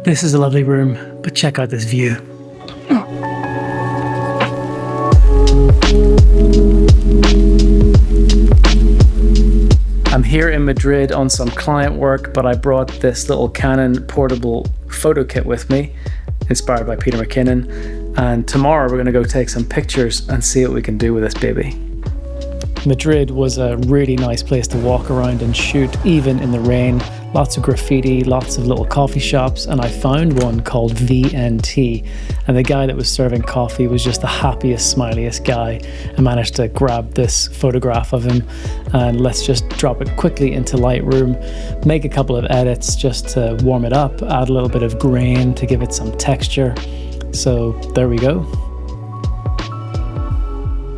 This is a lovely room, but check out this view. I'm here in Madrid on some client work, but I brought this little Canon portable photo kit with me, inspired by Peter McKinnon. And tomorrow we're going to go take some pictures and see what we can do with this baby. Madrid was a really nice place to walk around and shoot, even in the rain. Lots of graffiti, lots of little coffee shops, and I found one called VNT. And the guy that was serving coffee was just the happiest, smiliest guy. I managed to grab this photograph of him, and let's just drop it quickly into Lightroom, make a couple of edits just to warm it up, add a little bit of grain to give it some texture. So there we go.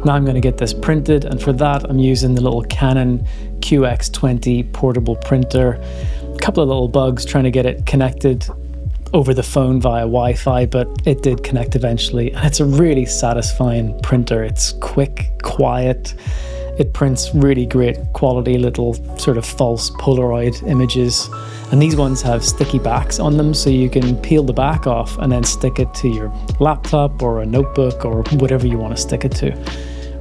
Now I'm going to get this printed, and for that I'm using the little Canon QX20 portable printer. A couple of little bugs trying to get it connected over the phone via Wi-Fi, but it did connect eventually. And it's a really satisfying printer. It's quick, quiet. It prints really great quality little sort of false Polaroid images. And these ones have sticky backs on them, so you can peel the back off and then stick it to your laptop or a notebook or whatever you want to stick it to.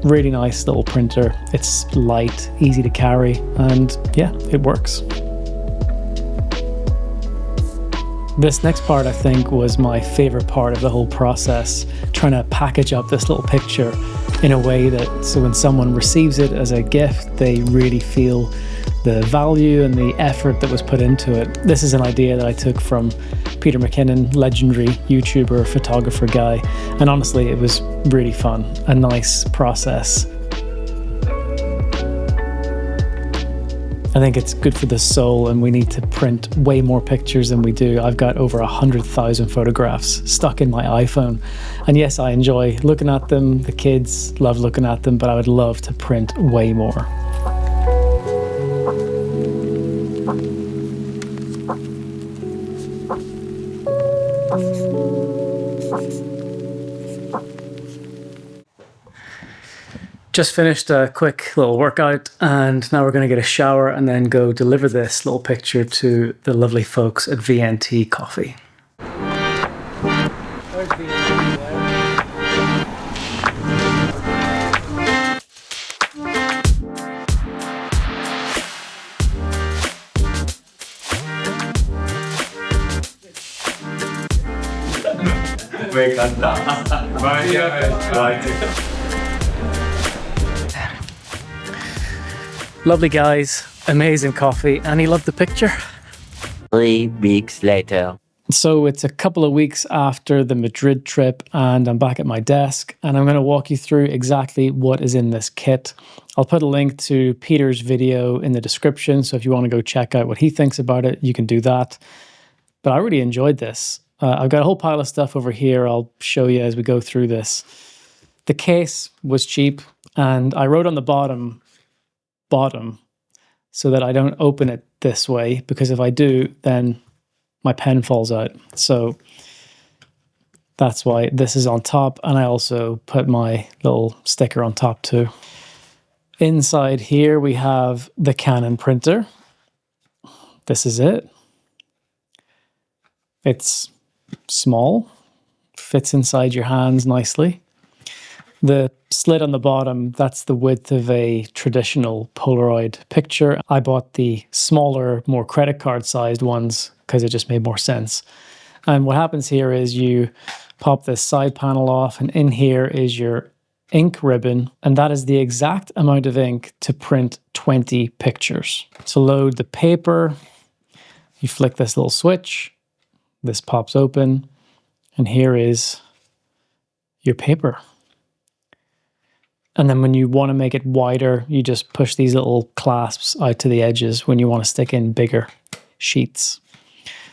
Really nice little printer. It's light, easy to carry, and yeah, it works. This next part, I think, was my favorite part of the whole process, trying to package up this little picture in a way that so when someone receives it as a gift, they really feel the value and the effort that was put into it. This is an idea that I took from Peter McKinnon, legendary YouTuber, photographer guy, and honestly, it was really fun, a nice process. I think it's good for the soul, and we need to print way more pictures than we do. I've got over 100,000 photographs stuck in my iPhone. And yes, I enjoy looking at them. The kids love looking at them, but I would love to print way more. Just finished a quick little workout, and now we're going to get a shower and then go deliver this little picture to the lovely folks at VNT Coffee. There's VNT Lovely guys, amazing coffee, and he loved the picture. 3 weeks later. So it's a couple of weeks after the Madrid trip, and I'm back at my desk, and I'm going to walk you through exactly what is in this kit. I'll put a link to Peter's video in the description, so if you want to go check out what he thinks about it, you can do that. But I really enjoyed this. I've got a whole pile of stuff over here I'll show you as we go through this. The case was cheap, and I wrote on the bottom so that I don't open it this way, because if I do, then my pen falls out. So that's why this is on top, and I also put my little sticker on top too. Inside here we have the Canon printer. This is it. It's small, fits inside your hands nicely. The slit on the bottom, that's the width of a traditional Polaroid picture. I bought the smaller, more credit card sized ones because it just made more sense. And what happens here is you pop this side panel off, and in here is your ink ribbon, and that is the exact amount of ink to print 20 pictures. To load the paper, you flick this little switch, this pops open, and here is your paper. And then when you want to make it wider, you just push these little clasps out to the edges when you want to stick in bigger sheets.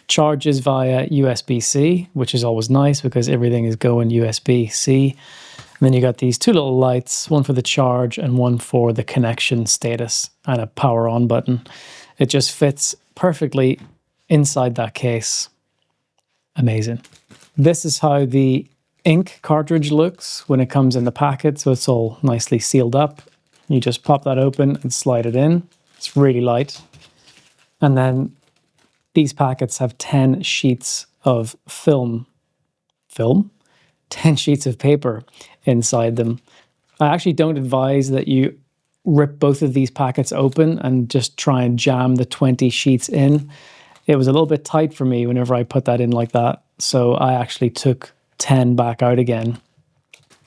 Charges via USB-C, which is always nice because everything is going USB-C. And then you got these two little lights, one for the charge and one for the connection status, and a power on button. It just fits perfectly inside that case. Amazing. This is how the ink cartridge looks when it comes in the packet, so it's all nicely sealed up. You just pop that open and slide it in. It's really light. And then these packets have 10 sheets of film, 10 sheets of paper inside them. I actually don't advise that you rip both of these packets open and just try and jam the 20 sheets in. It was a little bit tight for me whenever I put that in like that. So I actually took 10 back out again.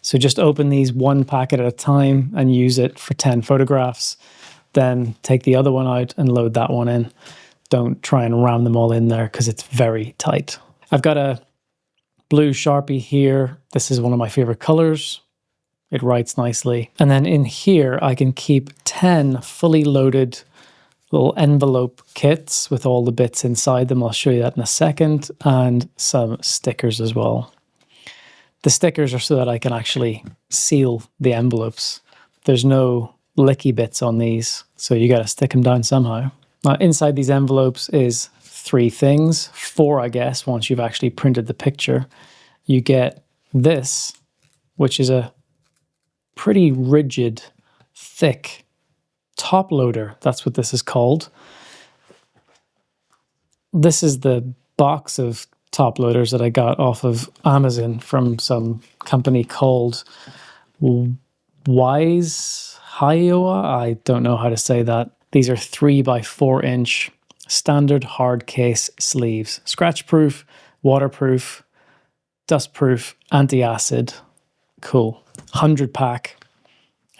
So just open these one packet at a time and use it for 10 photographs. Then take the other one out and load that one in. Don't try and ram them all in there because it's very tight. I've got a blue Sharpie here. This is one of my favorite colors. It writes nicely. And then in here, I can keep 10 fully loaded little envelope kits with all the bits inside them. I'll show you that in a second. And some stickers as well. The stickers are so that I can actually seal the envelopes. There's no licky bits on these, so you got to stick them down somehow. Now, inside these envelopes is 3 things. 4, I guess, once you've actually printed the picture. You get this, which is a pretty rigid, thick top loader. That's what this is called. This is the box of top loaders that I got off of Amazon from some company called Wise Hiowa. I don't know how to say that. These are 3 by 4 inch standard hard case sleeves. Scratch proof, waterproof, dust proof, anti-acid. Cool. 100 pack,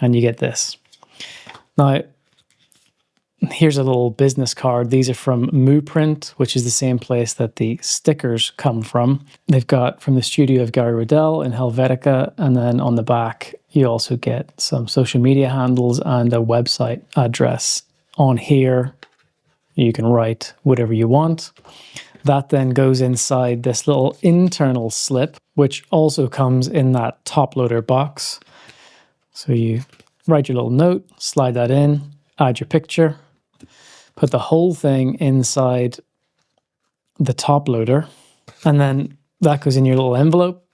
and you get this. Now, here's a little business card. These are from Mooprint, which is the same place that the stickers come from. They've got from the studio of Gary Riddell in Helvetica, and then on the back, you also get some social media handles and a website address. On here, you can write whatever you want. That then goes inside this little internal slip, which also comes in that top loader box. So you write your little note, slide that in, add your picture, put the whole thing inside the top loader, and then that goes in your little envelope.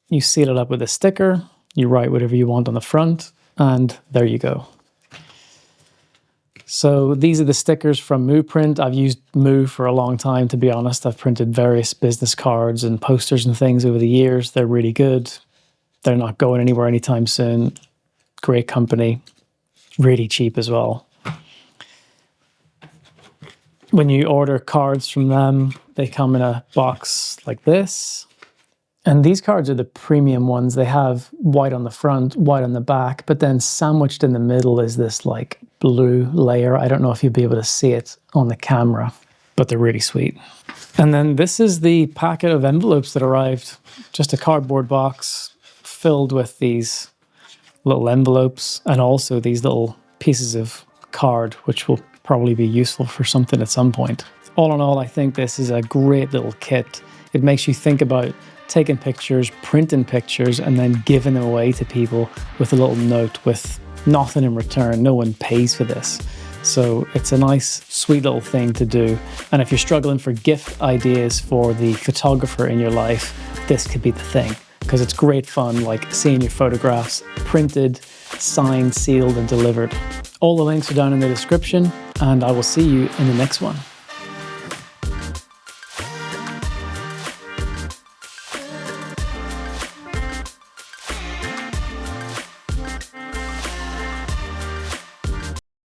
You seal it up with a sticker, you write whatever you want on the front, and there you go. So these are the stickers from Mooprint. I've used Moo for a long time, to be honest. I've printed various business cards and posters and things over the years. They're really good. They're not going anywhere anytime soon. Great company. Really cheap as well. When you order cards from them, they come in a box like this. And these cards are the premium ones. They have white on the front, white on the back, but then sandwiched in the middle is this like blue layer. I don't know if you'll be able to see it on the camera, but they're really sweet. And then this is the packet of envelopes that arrived. Just a cardboard box filled with these little envelopes and also these little pieces of card, which will probably be useful for something at some point. All in all, I think this is a great little kit. It makes you think about taking pictures, printing pictures, and then giving them away to people with a little note with nothing in return. No one pays for this. So it's a nice, sweet little thing to do. And if you're struggling for gift ideas for the photographer in your life, this could be the thing, because it's great fun, like seeing your photographs printed, signed, sealed, and delivered. All the links are down in the description, and I will see you in the next one.